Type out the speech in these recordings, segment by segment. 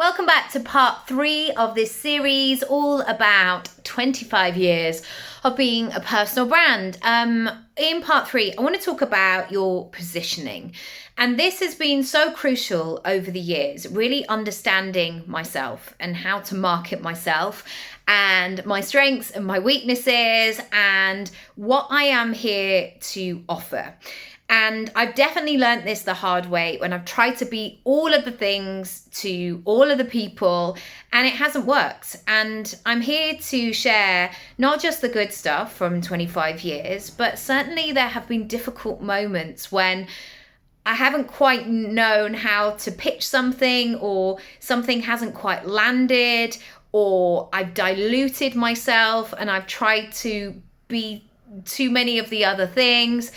Welcome back to part 3 of this series, all about 25 years of being a personal brand. In part 3, I want to talk about your positioning. And this has been so crucial over the years, really understanding myself and how to market myself and my strengths and my weaknesses and what I am here to offer. And I've definitely learned this the hard way when I've tried to be all of the things to all of the people, and it hasn't worked. And I'm here to share not just the good stuff from 25 years, but certainly there have been difficult moments when I haven't quite known how to pitch something, or something hasn't quite landed, or I've diluted myself and I've tried to be too many of the other things.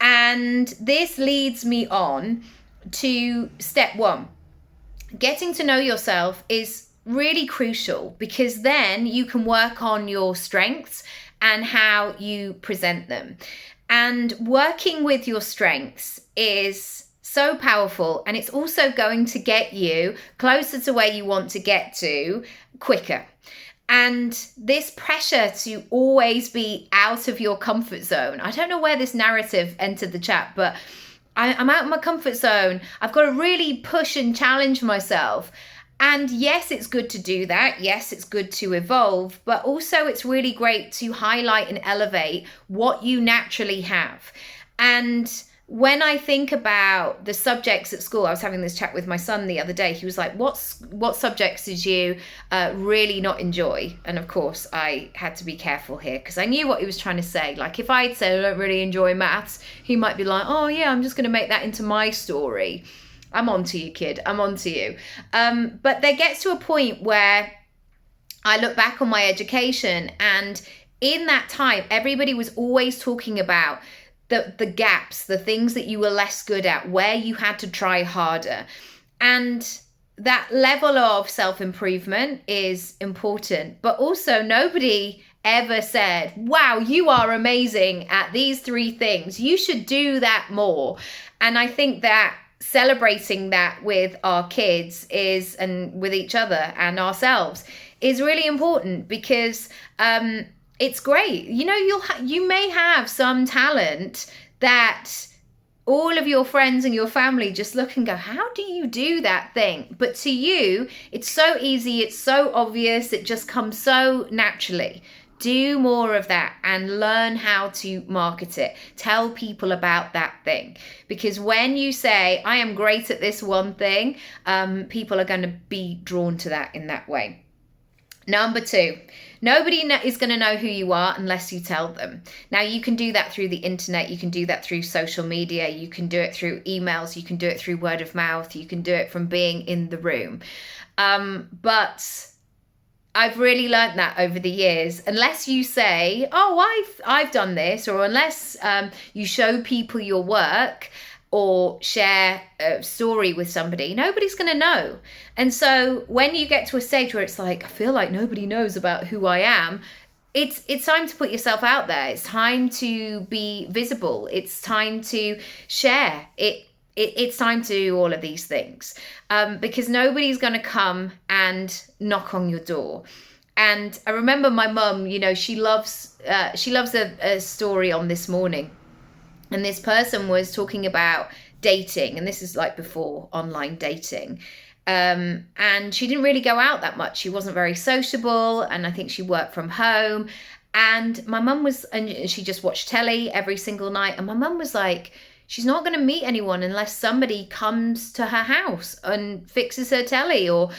And this leads me on to step 1. Getting to know yourself is really crucial, because then you can work on your strengths and how you present them. And working with your strengths is so powerful, and it's also going to get you closer to where you want to get to quicker. And this pressure to always be out of your comfort zone. I don't know where this narrative entered the chat, but I'm out of my comfort zone. I've got to really push and challenge myself. And yes, it's good to do that. Yes, it's good to evolve, but also it's really great to highlight and elevate what you naturally have. And when I think about the subjects at school, I was having this chat with my son the other day. He was like, what subjects did you really not enjoy? And of course, I had to be careful here, because I knew what he was trying to say. Like, if I'd said I don't really enjoy maths, he might be like, oh yeah, I'm just going to make that into my story. I'm on to you, kid. I'm on to you. But there gets to a point where I look back on my education, and in that time, everybody was always talking about the gaps, the things that you were less good at, where you had to try harder. And that level of self-improvement is important, but also nobody ever said, wow, you are amazing at these 3 things. You should do that more. And I think that celebrating that with our kids is, and with each other and ourselves, is really important, because it's great. You know, you may have some talent that all of your friends and your family just look and go, how do you do that thing? But to you, it's so easy, it's so obvious, it just comes so naturally. Do more of that and learn how to market it. Tell people about that thing. Because when you say, I am great at this one thing, people are going to be drawn to that in that way. Number 2, nobody is going to know who you are unless you tell them. Now, you can do that through the internet. You can do that through social media. You can do it through emails. You can do it through word of mouth. You can do it from being in the room. But I've really learned that over the years. Unless you say, oh, I've done this, or unless you show people your work or share a story with somebody, nobody's going to know. And so when you get to a stage where it's like, I feel like nobody knows about who I am, it's time to put yourself out there. It's time to be visible. It's time to share it. It's time to do all of these things, because nobody's going to come and knock on your door. And I remember my mum, you know, she loves a story on This Morning. And this person was talking about dating, and this is like before online dating. And she didn't really go out that much. She wasn't very sociable, and I think she worked from home. And my mum and she just watched telly every single night. And my mum was like, she's not going to meet anyone unless somebody comes to her house and fixes her telly, or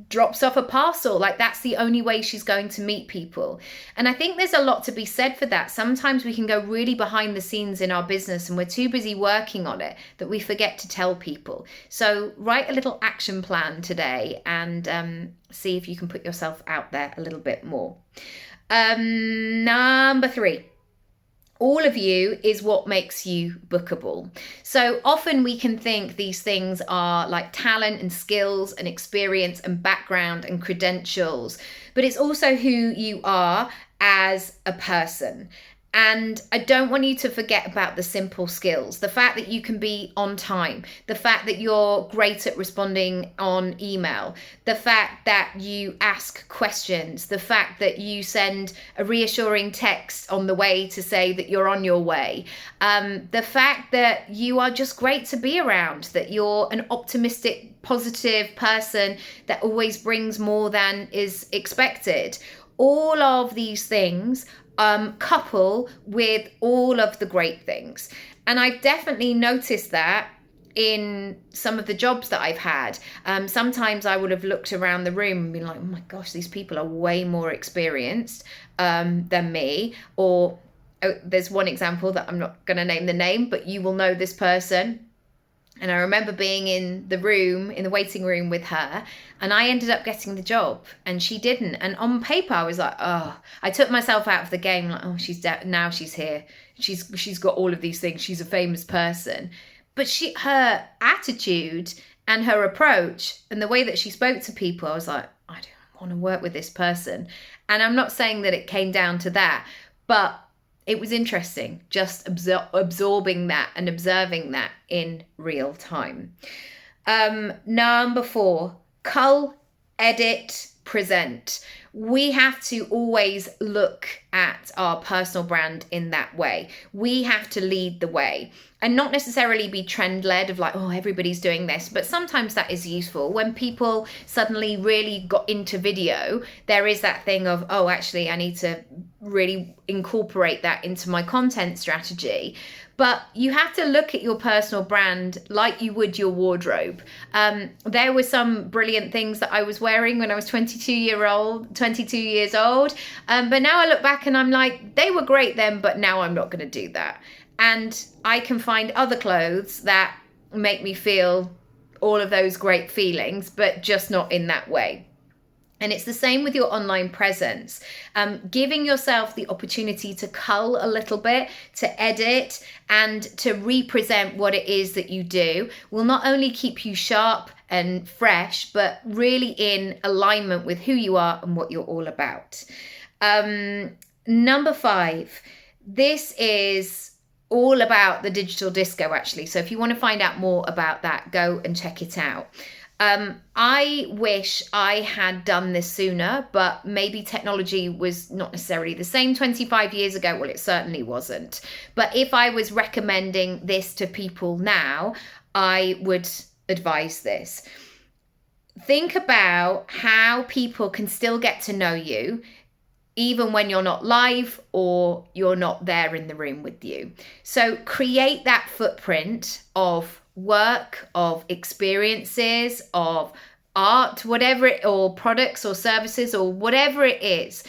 drops off a parcel. Like, that's the only way she's going to meet people. And I think there's a lot to be said for that. Sometimes we can go really behind the scenes in our business, and we're too busy working on it that we forget to tell people. So write a little action plan today and see if you can put yourself out there a little bit more. Number 3. All of you is what makes you bookable. So often we can think these things are like talent and skills and experience and background and credentials, but it's also who you are as a person. And I don't want you to forget about the simple skills. The fact that you can be on time, the fact that you're great at responding on email, the fact that you ask questions, the fact that you send a reassuring text on the way to say that you're on your way, the fact that you are just great to be around, that you're an optimistic, positive person that always brings more than is expected. All of these things couple with all of the great things. And I've definitely noticed that in some of the jobs that I've had. Sometimes I would have looked around the room and been like, oh my gosh, these people are way more experienced than me. Or there's one example that I'm not going to name the name, but you will know this person. And I remember being in the waiting room with her, and I ended up getting the job and she didn't. And on paper, I was like, oh, I took myself out of the game. Like, oh, now she's here. She's got all of these things. She's a famous person. But her attitude and her approach and the way that she spoke to people, I was like, I don't want to work with this person. And I'm not saying that it came down to that, but it was interesting just absorbing that and observing that in real time. Number 4, cull, edit, present. We have to always look at our personal brand in that way. We have to lead the way and not necessarily be trend led of like, oh, everybody's doing this. But sometimes that is useful. When people suddenly really got into video, there is that thing of, oh, actually, I need to really incorporate that into my content strategy. But you have to look at your personal brand like you would your wardrobe. There were some brilliant things that I was wearing when I was 22 years old. But now I look back and I'm like, they were great then, but now I'm not going to do that. And I can find other clothes that make me feel all of those great feelings, but just not in that way. And it's the same with your online presence. Giving yourself the opportunity to cull a little bit, to edit, and to represent what it is that you do will not only keep you sharp and fresh, but really in alignment with who you are and what you're all about. Number 5, this is all about the digital disco, actually. So if you want to find out more about that, go and check it out. I wish I had done this sooner, but maybe technology was not necessarily the same 25 years ago. Well, it certainly wasn't. But if I was recommending this to people now, I would advise this. Think about how people can still get to know you even when you're not live or you're not there in the room with you. So create that footprint of work, of experiences, of art, whatever it, or products or services or whatever it is.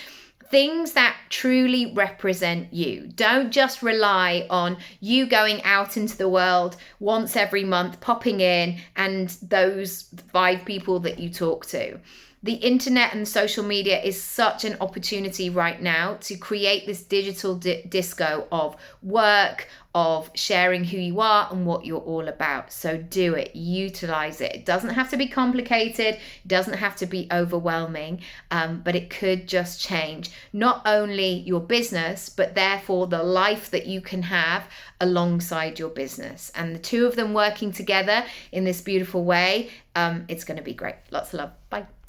Things that truly represent you. Don't just rely on you going out into the world once every month, popping in, and those 5 people that you talk to. The internet and social media is such an opportunity right now to create this digital disco of work, of sharing who you are and what you're all about. So do it, utilize it. It doesn't have to be complicated, it doesn't have to be overwhelming, but it could just change not only your business, but therefore the life that you can have alongside your business. And the two of them working together in this beautiful way, it's going to be great. Lots of love. Bye.